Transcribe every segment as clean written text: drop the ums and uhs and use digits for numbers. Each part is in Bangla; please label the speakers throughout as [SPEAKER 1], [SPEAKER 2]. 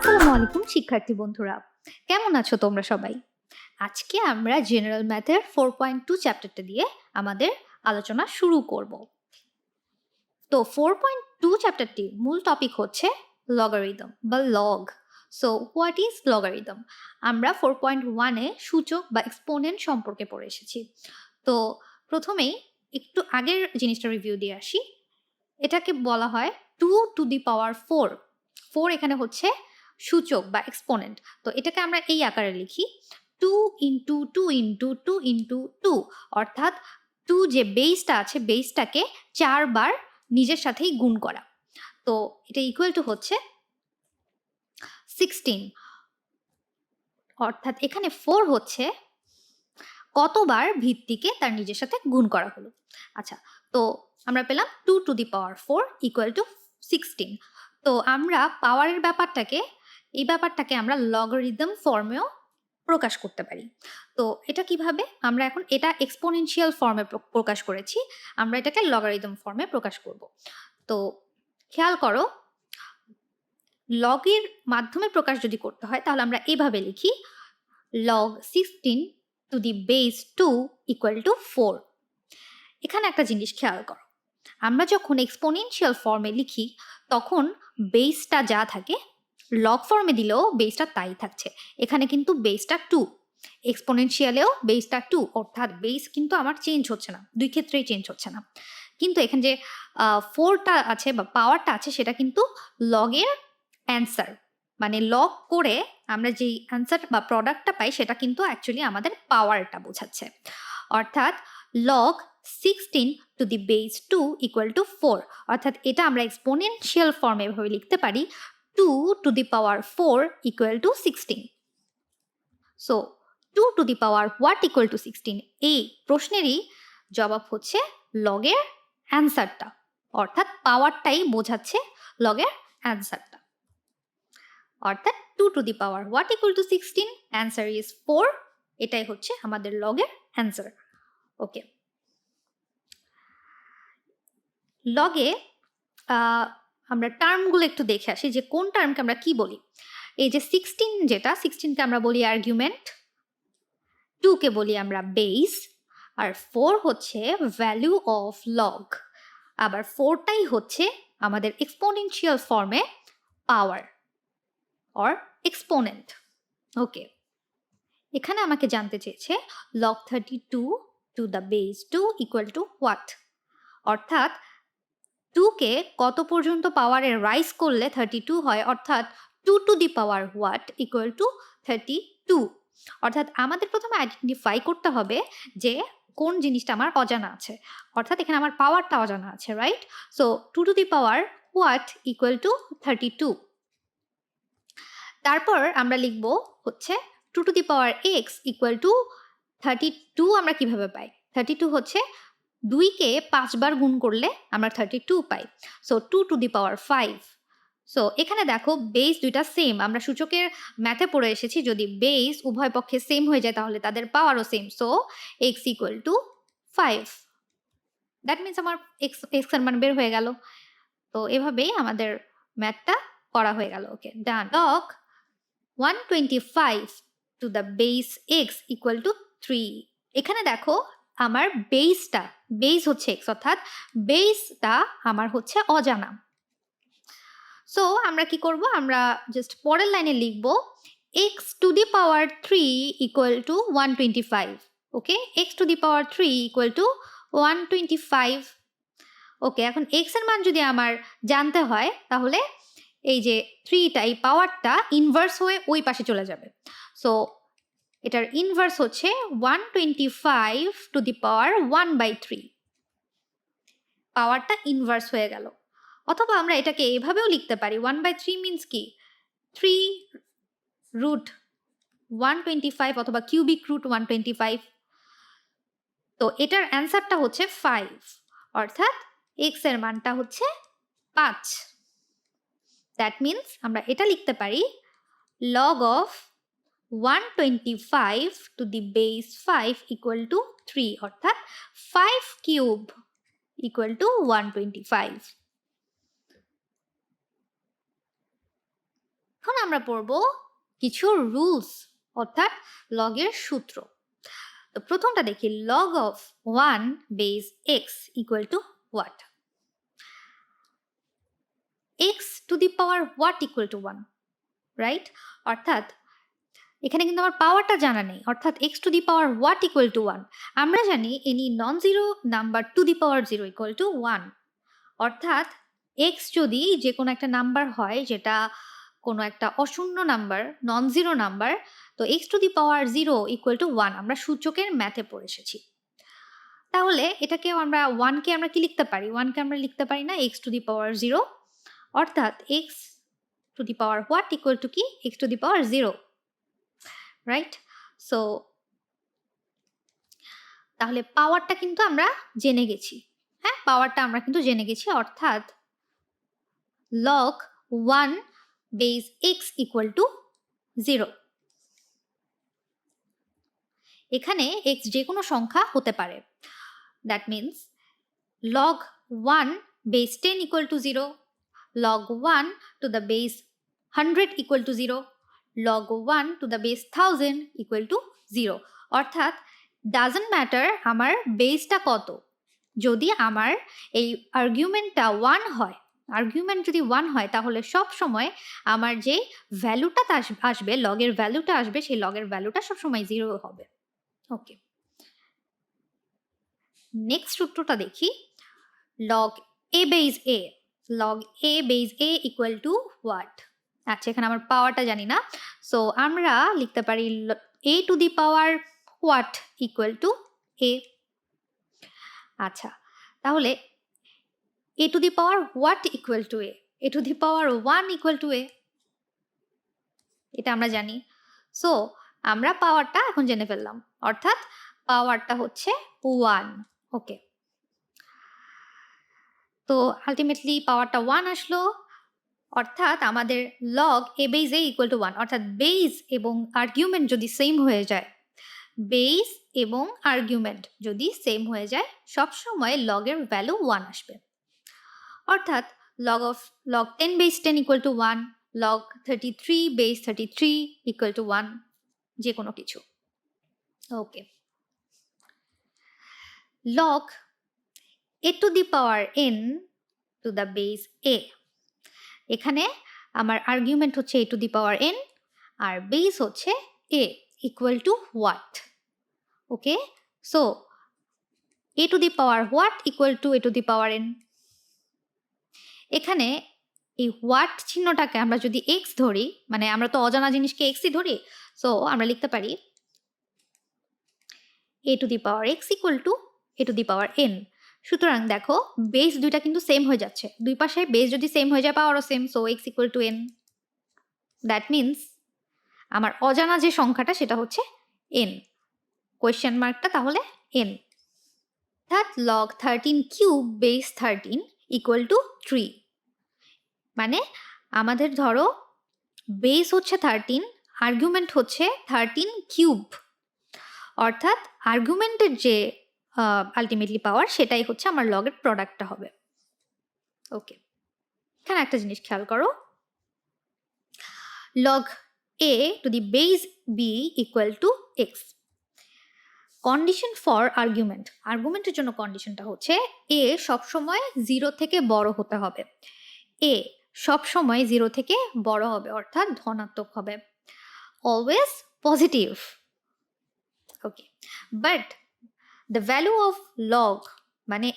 [SPEAKER 1] আসসালামু আলাইকুম শিক্ষার্থী বন্ধুরা, কেমন আছো তোমরা সবাই? আজকে আমরা জেনারেল ম্যাথের 4.2 চ্যাপ্টারটা দিয়ে আমাদের আলোচনা শুরু করব। তো 4.2 চ্যাপ্টারটি মূল টপিক হচ্ছে লগারিদম বা log. So what is logarithm? আমরা 4.1-এ সূচক বা এক্সপোনেন্ট সম্পর্কে পড়ে এসেছি। তো প্রথমেই একটু আগের জিনিসটা রিভিউ দিয়ে আসি। এটাকে বলা হয় 2 টু দি পাওয়ার 4। 4 এখানে হচ্ছে সূচক বা এক্সপোনেন্ট। তো এটাকে আমরা এই আকারে লিখি 2 ইন্টু 2 ইন্টু 2 ইন্টু 2, অর্থাৎ 2 যে বেসটা আছে বেসটাকে 4 বার নিজের সাথেই গুণ করা। তো এটা ইকুয়াল টু হচ্ছে 16, অর্থাৎ এখানে 4 হচ্ছে কতবার ভিত্তিকে তার নিজের সাথে গুণ করা হলো। আচ্ছা, তো আমরা পেলাম 2 to the power 4 equal to 16। তো আমরা পাওয়ারের ব্যাপারটাকে আমরা লগারিদম ফর্মেও প্রকাশ করতে পারি। তো এটা কিভাবে? আমরা এখন এটা এক্সপোনেনশিয়াল ফর্মে প্রকাশ করেছি, আমরা এটাকে লগারিদম ফর্মে প্রকাশ করব। তো খেয়াল করো, লগের মাধ্যমে প্রকাশ যদি করতে হয় তাহলে আমরা এইভাবে লিখি log 16 to the base 2 equal to 4। এখানে একটা জিনিস খেয়াল করো, আমরা যখন এক্সপোনেনশিয়াল ফর্মে লিখি তখন বেসটা যা থাকে লগ ফর্মে দিলেও বেসটা তাই থাকছে। এখানে কিন্তু বেসটা 2, এক্সপোনেনশিয়ালেও বেসটা 2, অর্থাৎ বেস কিন্তু আমার চেঞ্জ হচ্ছে না, দুই ক্ষেত্রেই চেঞ্জ হচ্ছে না। কিন্তু এখানে যে 4টা আছে বা পাওয়ারটা আছে সেটা কিন্তু লগের অ্যান্সার, মানে লগ করে আমরা যেই অ্যান্সার বা প্রোডাক্টটা পাই সেটা কিন্তু অ্যাকচুয়ালি আমাদের পাওয়ারটা বোঝাচ্ছে। অর্থাৎ log 16 two the base 2 equal to 4, অর্থাৎ এটা আমরা এক্সপোনেনশিয়াল ফর্মে এভাবে লিখতে পারি 2 to the power 4 equal to 16। So 2 to the power what equal two 16, এই প্রশ্নেরই জবাব হচ্ছে লগের অ্যান্সারটা, অর্থাৎ পাওয়ারটাই বোঝাচ্ছে লগের অ্যান্সারটা। অর্থাৎ 2 to the power what equal two 16, answer is 4, এটাই হচ্ছে আমাদের লগের অ্যান্সার। ওকে, লগে আমরা টার্মগুলো একটু দেখে আসি যে কোন টার্মকে আমরা কি বলি। এই যে 16কে আমরা বলি আর্গুমেন্ট, 2কে বলি আমরা বেস, আর 4 হচ্ছে ভ্যালু অফ লগ। আবার 4টাই হচ্ছে আমাদের এক্সপোনেনশিয়াল ফর্মে পাওয়ার অর এক্সপোনেন্ট। ওকে, এখানে আমাকে জানতে চেয়েছে log 32 two the base 2 equal to what, অর্থাৎ 2কে কত পর্যন্ত পাওয়ারে রাইজ করলে 32 হয়, অর্থাৎ 2 to the power what equal two 32। অর্থাৎ আমাদের প্রথমে আইডেন্টিফাই করতে হবে যে কোন জিনিসটা আমার অজানা আছে, অর্থাৎ এখানে আমার পাওয়ারটা অজানা আছে, right? So 2 to the power what equal two 32। তারপর আমরা লিখব হচ্ছে 2 to the power x equal two 32। আমরা কিভাবে পাই? 32 হচ্ছে 2কে 5 বার গুণ করলে আমরা 32 পাই। So 2 to the power 5। So এখানে দেখো বেস দুইটা সেম, আমরা সূচকের ম্যাথে পড়ে এসেছি যদি বেস উভয় পক্ষে সেম হয়ে যায় তাহলে তাদের পাওয়ারও same. So x equal to 5, that means আমার এক্স এর মান বের হয়ে গেল। তো এভাবেই আমাদের ম্যাথটা করা হয়ে গেল। Okay, done. Log 125 to the base x equal to 3। এখানে দেখো আমার বেস হচ্ছে এক্স, অর্থাৎ বেসটা আমার হচ্ছে অজানা। সো আমরা কি করব? আমরা জাস্ট পরের লাইনে লিখব x to the power 3 equal to 125। Okay, x to the power 3 equal to 125। ওকে, এখন এক্স এর মান যদি আমার জানতে হয় তাহলে এই যে 3টা, এই পাওয়ারটা ইনভার্স হয়ে ওই পাশে চলে যাবে। সো এটার ইনভার্স হচ্ছে 125 টু দি পাওয়ার 1/3, পাওয়ারটা ইনভার্স হয়ে গেল। অথবা আমরা এটাকে এভাবেও লিখতে পারি 1/3 মিনস কি 3 রুট 125 অথবা কিউবিক রুট 125। তো এটার অ্যান্সারটা হচ্ছে 5, অর্থাৎ এক্স এর মানটা হচ্ছে 5। দ্যাট মিনস আমরা এটা লিখতে পারি log of 125 to the base 5 equal to 3, অর্থাৎ 5 কিউব equal to 125। এখন আমরা পড়ব কিছু রুলস অর্থাৎ লগের সূত্র। তো প্রথমটা দেখি, log of 1 base x equal to what? X to the power what equal to 1, right? অর্থাৎ এখানে কিন্তু আমার পাওয়ারটা জানা নেই, অর্থাৎ x to the power what equal to 1। আমরা জানি any non zero number two the power 0 equal to 1, অর্থাৎ এক্স যদি যে কোনো একটা নাম্বার হয় যেটা কোনো একটা অশূন্য নাম্বার, নন জিরো নাম্বার, তো x to the power 0 equal to 1 আমরা সূচকের ম্যাথে পড়ে এসেছি। তাহলে এটাকেও আমরা 1কে আমরা কি লিখতে পারি? 1কে আমরা লিখতে পারি না এক্স টু দি পাওয়ার 0, অর্থাৎ x to the power what equal to কি? X to the power 0, right? So তাহলে পাওয়ারটা কিন্তু আমরা জেনে গেছি। হ্যাঁ, পাওয়ারটা আমরা কিন্তু জেনে গেছি, অর্থাৎ log 1 base x equal two 0। এখানে এক্স যে কোনো সংখ্যা হতে পারে। That means log 1 base 10 equal two 0, log 1 to the base 100 equal to 0, log 1 to the base 1000 equal to 0, অর্থাৎ ডাজন্ট ম্যাটার আমার বেসটা কত, যদি আমার এই আর্গুমেন্টটা 1 হয়, আর্গুমেন্ট যদি 1 হয় তাহলে সব সময় আমার যে ভ্যালুটা আসবে, লগের ভ্যালুটা আসবে, সেই লগের ভ্যালুটা সবসময় 0 হবে। ওকে, নেক্সট সূত্রটা দেখি, log a base a, log a base a equal to what? আচ্ছা, এখানে আমার পাওয়ারটা জানি না, সো আমরা লিখতে পারি a to the power what equal to a। আচ্ছা, তাহলে a to the power what equal to a to the power 1 equal to a, এটা আমরা জানি। সো আমরা পাওয়ারটা এখন জেনে ফেললাম, অর্থাৎ পাওয়ারটা হচ্ছে 1। ওকে, তো আলটিমেটলি পাওয়ারটা 1 আসলো, অর্থাৎ আমাদের log a base A equal to 1, অর্থাৎ বেস এবং আর্গুমেন্ট যদি সেম হয়ে যায়, বেস এবং আর্গুমেন্ট যদি সেম হয়ে যায়, সবসময় লগের ভ্যালু 1 আসবে। অর্থাৎ log 10 base 10 equal to 1, log 33 base 33 equal to 1, যে কোনো কিছু। Okay, log a to the power n to the base a, এখানে আমার আর্গুমেন্ট হচ্ছে a to the power n আর বেস হচ্ছে a equal to what? Okay, so a to the power what equal to a to the power n। এখানে এই হোয়াট চিহ্নটাকে আমরা যদি x ধরি, মানে আমরা তো অজানা জিনিসকে xই ধরি, সো আমরা লিখতে পারি a to the power x equal to a to the power n। সুতরাং দেখো বেস দুইটা কিন্তু সেম হয়ে যাচ্ছে, দুই পাশে বেস যদি সেম হয়ে যায় পাওয়ারও same, so x equal to n। That means আমার অজানা যে সংখ্যাটা সেটা হচ্ছে n, কোয়েশ্চেন মার্কটা তাহলে n, অর্থাৎ log 13 cube base 13 equal to 3। মানে আমাদের ধরো বেস হচ্ছে 13, আর্গুমেন্ট হচ্ছে 13 কিউব, অর্থাৎ আর্গুমেন্টের যে আলটিমেটলি পাওয়ার সেটাই হচ্ছে আমার লগের প্রোডাক্টটা হবে। ওকে, এখানে একটা জিনিস খেয়াল করো, log a to the base b equal to x। Condition for argument, আর্গুমেন্টের জন্য কন্ডিশনটা হচ্ছে a সবসময় 0 থেকে বড় হতে হবে, a সবসময় 0 থেকে বড় হবে, অর্থাৎ ধনাত্মক হবে, always positive. Okay, but the value of log মানে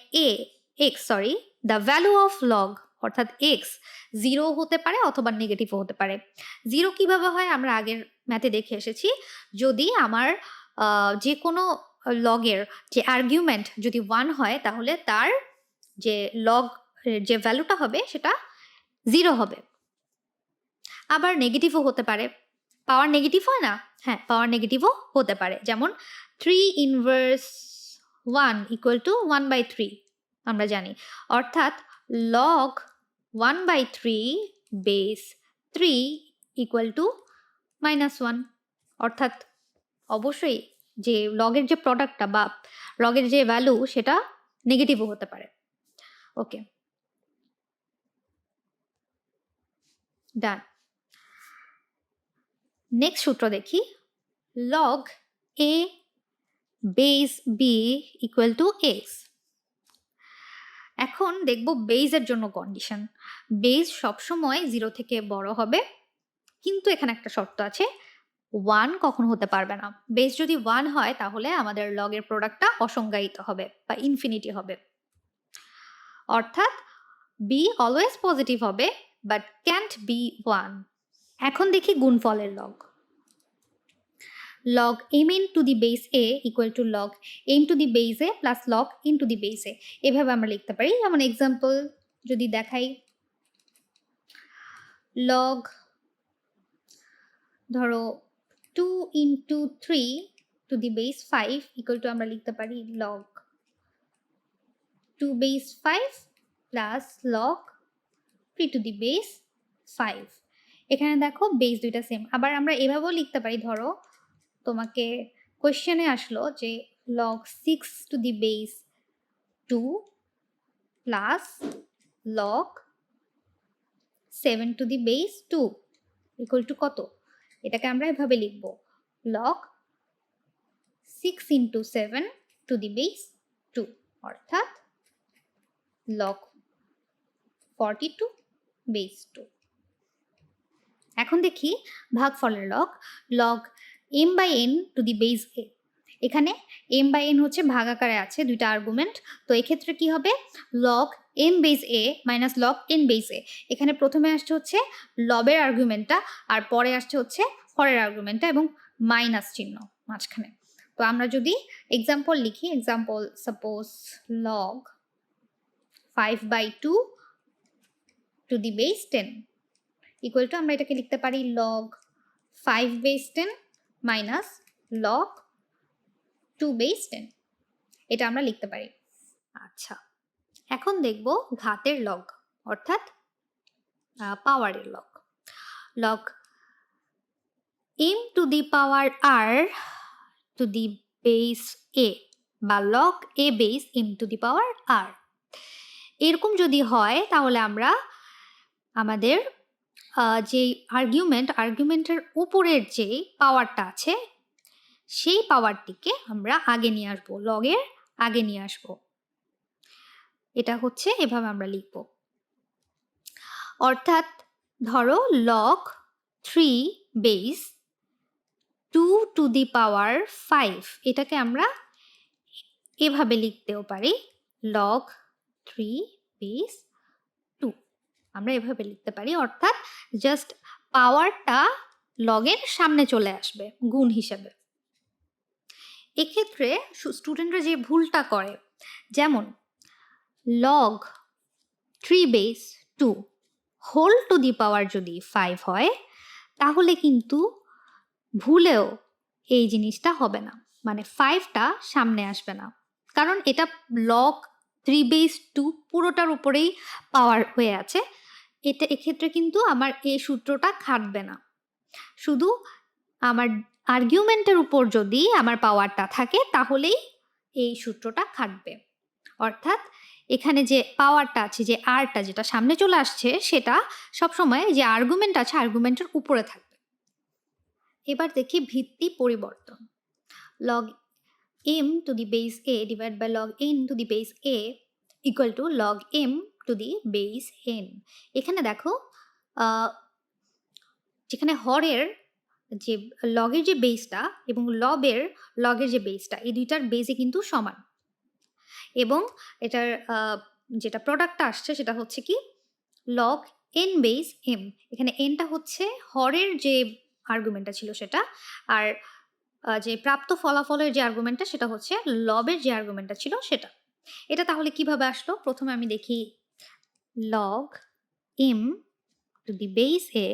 [SPEAKER 1] দ্য ভ্যালু অফ লগ অর্থাৎ এক্স 0 হতে পারে অথবা নেগেটিভও হতে পারে। 0 কিভাবে হয় আমরা আগের ম্যাথে দেখে এসেছি, যদি আমার যে কোনো লগের যে আর্গুমেন্ট যদি 1 হয় তাহলে তার যে লগ যে ভ্যালুটা হবে সেটা 0 হবে। আবার নেগেটিভও হতে পারে, পাওয়ার নেগেটিভ হয় না? হ্যাঁ, পাওয়ার নেগেটিভও হতে পারে, যেমন 3 ইনভার্স 1 ইকুয়াল টু 1/3 আমরা জানি, অর্থাৎ লগ 1/3 বেস 3 ইকুয়াল টু -1, অর্থাৎ অবশ্যই যে লগের যে প্রোডাক্টটা বা লগের যে ভ্যালু সেটা নেগেটিভও হতে পারে। ওকে, ডান। নেক্সট সূত্র দেখি, log a base b equal to x. এখন দেখব বেসের জন্য কন্ডিশন। বেস সবসময় 0 থেকে বড় হবে, কিন্তু এখানে একটা শর্ত আছে, 1 কখনো হতে পারবে না। বেস যদি 1 হয় তাহলে আমাদের লগের প্রোডাক্টটা অসংজ্ঞায়িত হবে বা ইনফিনিটি হবে। অর্থাৎ বি অলওয়েজ পজিটিভ হবে, বাট ক্যান্ট বি 1। এখন দেখি গুণফলের log. log mn to the base a equal to log m to the base a plus log n to the base a। এভাবে আমরা লিখতে পারি। যেমন এক্সাম্পল যদি দেখাই, log ধরো 2 into 3 to the base 5 equal to আমরা লিখতে পারি log 2 base 5 plus log 3 to the base 5। এখানে দেখো বেস দুইটা সেম। আবার আমরা এভাবেও লিখতে পারি, ধরো তোমাকে কোয়েশ্চেনে আসলো যে log 6 to the base 2 plus log 7 to the base 2 equal to কত? এটাকে আমরা এভাবে লিখব, log 6 into 7 to the base 2 অর্থাৎ log 42 base 2। এখন দেখি ভাগফলের log, log m by n to the base a। এখানে m by n হচ্ছে ভাগ আকারে আছে, দুইটা আর্গুমেন্ট। তো এক্ষেত্রে কি হবে, log m base a minus log n base a। এখানে প্রথমে আসছে হচ্ছে লবের আর্গুমেন্টটা, আর পরে আসছে হচ্ছে হরের আর্গুমেন্টটা, এবং মাইনাস চিহ্ন মাঝখানে। তো আমরা যদি এক্সাম্পল লিখি, example suppose log 5 by 2 to the base 10 equal two আমরা এটাকে লিখতে পারি log 5 base 10 minus log 2 base 10। এটা আমরা লিখতে পারি। আচ্ছা, এখন দেখব ঘাতের লগ অর্থাৎ পাওয়ারের log. log m to the power r to the base a বা log a base m to the power r। এরকম যদি হয় তাহলে আমরা আমাদের যে আর্গুমেন্টের উপরের যে পাওয়ারটা আছে সেই পাওয়ারটিকে আমরা আগে নিয়ে আসবো, লগের আগে নিয়ে আসবো। এটা হচ্ছে এভাবে আমরা লিখব। অর্থাৎ ধরো log 3 base 2 to the power 5, এটাকে আমরা এভাবে লিখতেও পারি, log 3 base 2 আমরা এভাবে লিখতে পারি। অর্থাৎ জাস্ট পাওয়ারটা লগের সামনে চলে আসবে গুণ হিসেবে। এক্ষেত্রে স্টুডেন্টরা যে ভুলটা করে, যেমন log 3 base 2 whole to the power যদি 5 হয় তাহলে কিন্তু ভুলেও এই জিনিসটা হবে না, মানে 5টা সামনে আসবে না, কারণ এটা log 3 base 2 পুরোটার উপরেই পাওয়ার হয়ে আছে। এটা এক্ষেত্রে কিন্তু আমার এই সূত্রটা খাটবে না, শুধু আমার আর্গুমেন্টের উপর যদি আমার পাওয়ারটা থাকে তাহলেই এই সূত্রটা খাটবে। অর্থাৎ এখানে যে পাওয়ারটা আছে, যে আরটা যেটা সামনে চলে আসছে, সেটা সবসময় যে আর্গুমেন্ট আছে আর্গুমেন্টের উপরে থাকবে। এবার দেখি ভিত্তি পরিবর্তন। log m to the base a divided by log n to the base a equal to log m to the base n। এখানে দেখো যেখানে হরের যে লগের যে বেসটা এবং লগের যে বেসটা, এই দুইটার বেসে কিন্তু সমান, এবং এটার যেটা প্রোডাক্টটা আসছে সেটা হচ্ছে কি log n base m। এখানে nটা হচ্ছে হরের যে আর্গুমেন্টটা ছিল সেটা, আর যে প্রাপ্ত ফলাফলের যে আর্গুমেন্টটা সেটা হচ্ছে লবের যে আর্গুমেন্টটা ছিল সেটা। এটা তাহলে কিভাবে আসলো, প্রথমে আমি দেখি log m to the base a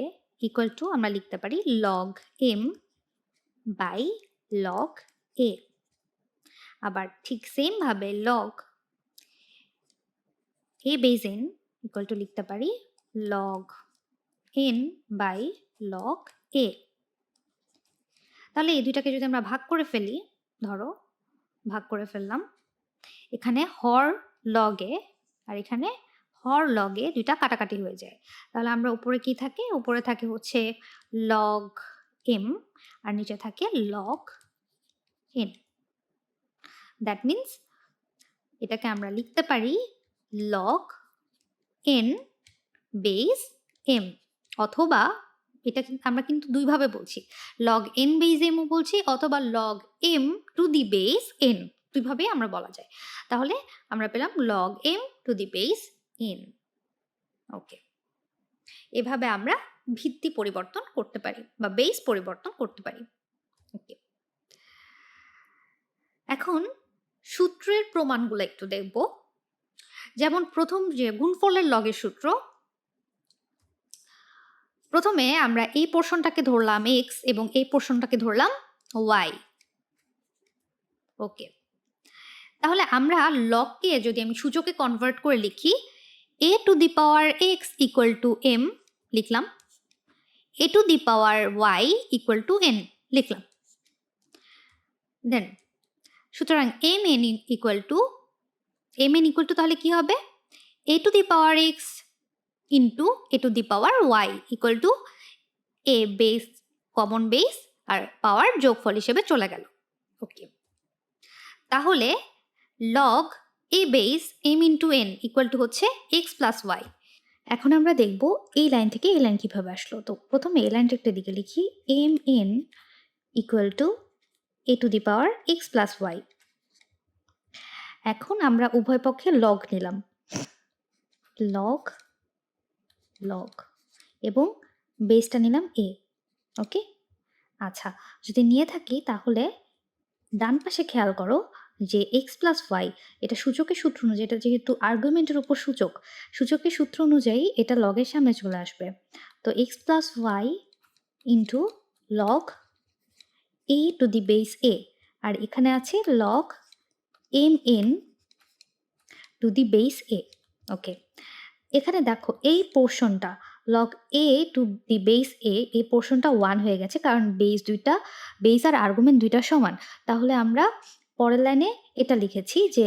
[SPEAKER 1] equal to আমরা লিখতে পারি log m by log a। আবার ঠিক সেম ভাবে log a base n equal to লিখতে পারি log n by log a। তাহলে এই দুইটাকে যদি আমরা ভাগ করে ফেলি, ধরো ভাগ করে ফেললাম, এখানে হর লগে আর এখানে হর লগে দুইটা কাটাকাটি হয়ে যায়। তাহলে আমরা উপরে কি থাকে, উপরে থাকে হচ্ছে log m আর নিচে থাকে log n। দ্যাট মিন্স এটাকে আমরা লিখতে পারি log n বেস m, অথবা এটা আমরা কিন্তু দুইভাবে বলছি, log n বেস m ও বলছি অথবা log m two the base n, দুইভাবেই আমরা বলা যায়। তাহলে আমরা পেলাম log m two the base n। ওকে, এভাবে আমরা ভিত্তি পরিবর্তন করতে পারি বা বেস পরিবর্তন করতে পারি। ওকে, এখন সূত্রের প্রমাণগুলো একটু দেখব। যেমন প্রথম যে গুণফলের লগের সূত্র, প্রথমে আমরা এই পোর্শনটাকে ধরলাম x এবং এই পোর্শনটাকে ধরলাম y। ওকে, তাহলে আমরা লগকে যদি আমি সূচকে কনভার্ট করে লিখি, a to the power x equal two m লিখলাম, a to the power y equal to n লিখলাম। দেন সুতরাং mn ইকুয়াল টু তাহলে কি হবে, a to the power x into a to the power y equal to a base, common base আর পাওয়ার যোগফল হিসেবে চলে গেল। ওকে, তাহলে log a base m into n equal to হচ্ছে x প্লাস y। এখন আমরা দেখব এই লাইন থেকে এই লাইন কিভাবে আসলো। তো প্রথমে এই লাইনটা একটা দিকে লিখি, mn equal to a to the power x plus y। এখন আমরা উভয় পক্ষে লগ নিলাম, লগ এবং বেসটা নিলাম a। ওকে, আচ্ছা, যদি নিয়ে থাকি তাহলে ডান পাশে খেয়াল করো যে x প্লাস ওয়াই, এটা সূচকের সূত্র অনুযায়ী, এটা যেহেতু আর্গুমেন্টের উপর সূচকের সূত্র অনুযায়ী এটা লগের সামনে চলে আসবে। তো x plus y into log a to the base a, আর এখানে আছে log mn to the base a। Okay, এখানে দেখো এই পোর্শনটা log a to the base a, এই পোর্শনটা 1 হয়ে গেছে, কারণ বেস আর আর্গুমেন্ট দুইটা সমান। তাহলে আমরা পরের লাইনে এটা লিখেছি যে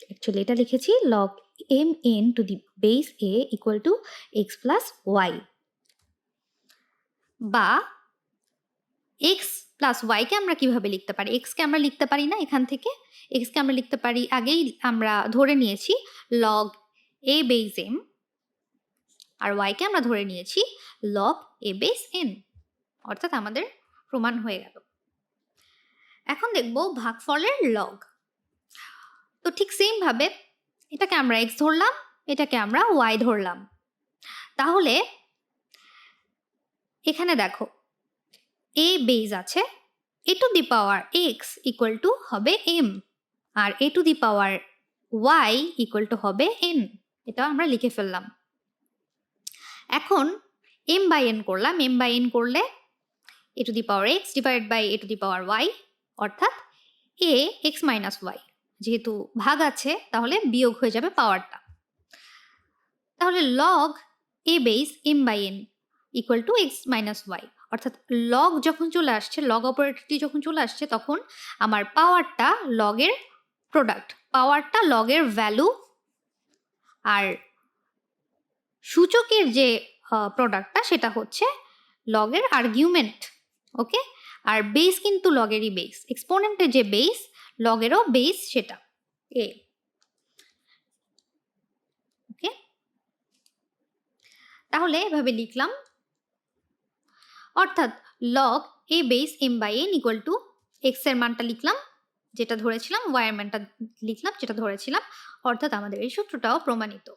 [SPEAKER 1] অ্যাকচুয়ালি এটা লিখেছি log mn to the base a equal to x plus y, বা x প্লাস ওয়াইকে আমরা কিভাবে লিখতে পারি, x কে আমরা লিখতে পারি না এখান থেকে, x কে আমরা লিখতে পারি, আগেই আমরা ধরে নিয়েছি log a বেস m, আর y কে আমরা ধরে নিয়েছি log a বেস n, অর্থাৎ আমাদের প্রমাণ হয়ে গেল। এখন দেখব ভাগফলের লগ। তো ঠিক সেম ভাবে এটাকে আমরা x ধরলাম, এটাকে আমরা y ধরলাম। তাহলে এখানে দেখো a বেস আছে, a to the power x equal to হবে m, আর a to the power y equal to হবে n। এটা আমরা লিখে ফেললাম। এখন m বাই n করলাম, m বাই n করলে a to the power x divide by a to the power y, অর্থাৎ a x মাইনাস y, যেহেতু ভাগ আছে তাহলে বিয়োগ হয়ে যাবে পাওয়ারটা। তাহলে log a base m by n equal to x minus y, অর্থাৎ লগ যখন চলে আসছে, লগ অপারেটরটি যখন চলে আসছে, তখন আমার পাওয়ারটা লগের প্রোডাক্ট, পাওয়ারটা লগের ভ্যালু, আর সূচকের যে প্রোডাক্টটা সেটা হচ্ছে লগের আর্গুমেন্ট। ওকে, আর বেস কিন্তু লগেরই বেস, এক্সপোনেন্টের যে বেস লগেরও বেস সেটা a। ওকে, তাহলে এভাবে লিখলাম, অর্থাৎ log a base m by n equal to x এর মানটা লিখলাম যেটা ধরেছিলাম, y এর মানটা লিখলাম যেটা ধরেছিলাম, অর্থাৎ আমাদের এই সূত্রটাও প্রমাণিত।